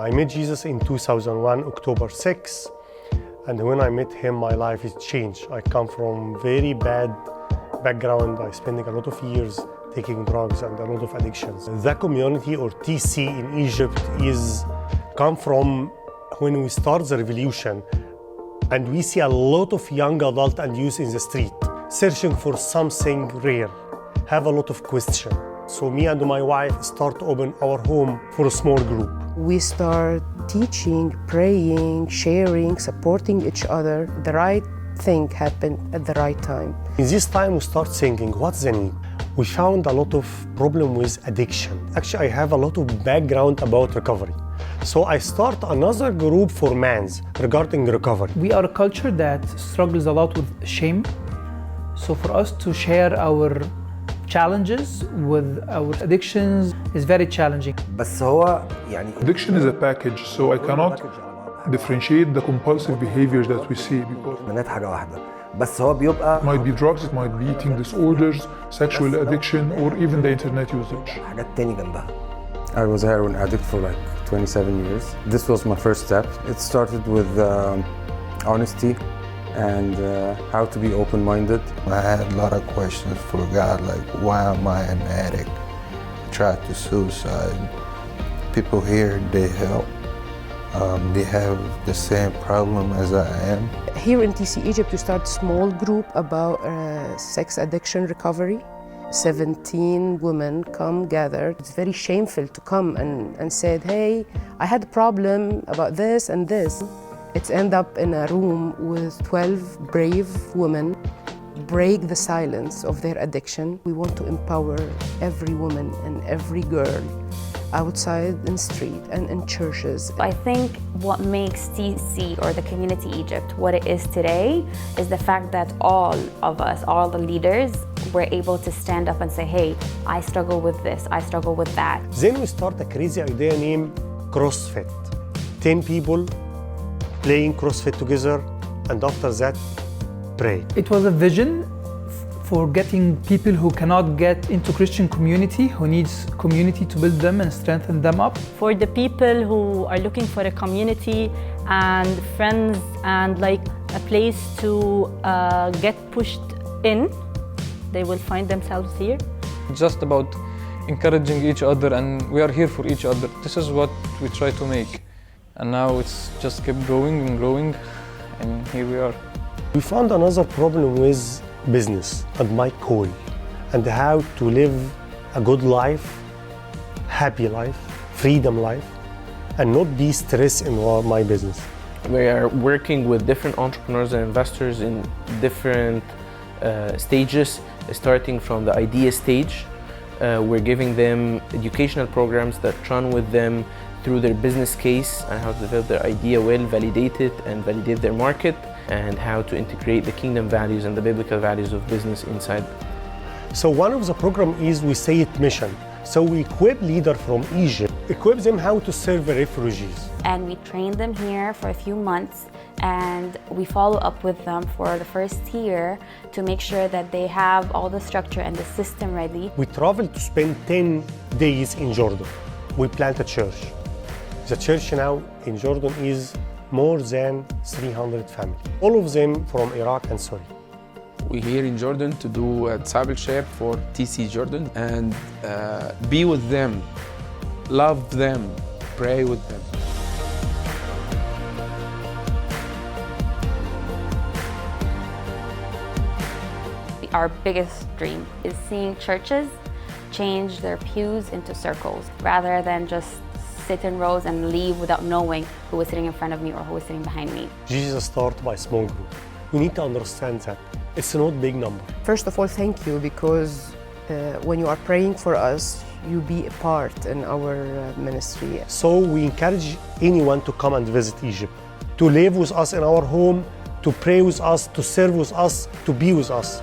I met Jesus in 2001, October 6, and when I met him, my life has changed. I come from very bad background. I spending a lot of years taking drugs and a lot of addictions. The community, or TC in Egypt, is come from when we start the revolution, and we see a lot of young adult and youth in the street searching for something rare, have a lot of questions. So me and my wife start to open our home for a small group. We start teaching, praying, sharing, supporting each other. The right thing happened at the right time. In this time we start thinking, what's the need? We found a lot of problem with addiction. Actually, I have a lot of background about recovery. So I start another group for men's regarding recovery. We are a culture that struggles a lot with shame. So for us to share our challenges with our addictions is very challenging. بس هو يعني Addiction is a package, so I cannot differentiate the compulsive behaviors that we see because منات حاجة واحدة بس هو بيبقى it might be drugs, it might be eating disorders, sexual addiction, or even the internet usage. حاجات تاني جنبها. I was a heroin addict for like 27 years. This was my first step. It started with honesty and how to be open-minded. I had a lot of questions for God, like why am I an addict? I tried to suicide. People here, they help. They have the same problem as I am. Here in TC Egypt, we start a small group about sex addiction recovery. 17 women come gathered. It's very shameful to come and said, hey, I had a problem about this and this. It's end up in a room with 12 brave women, break the silence of their addiction. We want to empower every woman and every girl outside in street and in churches. I think what makes TC, or the Community Egypt, what it is today is the fact that all of us, all the leaders, were able to stand up and say, hey, I struggle with this, I struggle with that. Then we start a crazy idea named CrossFit. 10 people playing CrossFit together, and after that, pray. It was a vision for getting people who cannot get into Christian community, who needs community to build them and strengthen them up. For the people who are looking for a community and friends and like a place to get pushed in, they will find themselves here. It's just about encouraging each other, and we are here for each other. This is what we try to make. And now it's just kept growing and growing, and here we are. We found another problem with business and my call, and how to live a good life, happy life, freedom life, and not be stressed in my business. We are working with different entrepreneurs and investors in different stages, starting from the idea stage. We're giving them educational programs that run with them through their business case and how to develop their idea well, validate it and validate their market, and how to integrate the kingdom values and the biblical values of business inside. So one of the program is, we say it mission. So we equip leaders from Egypt, equip them how to serve the refugees. And we train them here for a few months, and we follow up with them for the first year to make sure that they have all the structure and the system ready. We travel to spend 10 days in Jordan. We plant a church. The church now in Jordan is more than 300 families, all of them from Iraq and Syria. We're here in Jordan to do a discipleship for TC Jordan and be with them, love them, pray with them. Our biggest dream is seeing churches change their pews into circles rather than just sit in rows and leave without knowing who was sitting in front of me or who was sitting behind me. Jesus started by small group. We need to understand that it's not big number. First of all, thank you, because when you are praying for us, you be a part in our ministry. So we encourage anyone to come and visit Egypt, to live with us in our home, to pray with us, to serve with us, to be with us.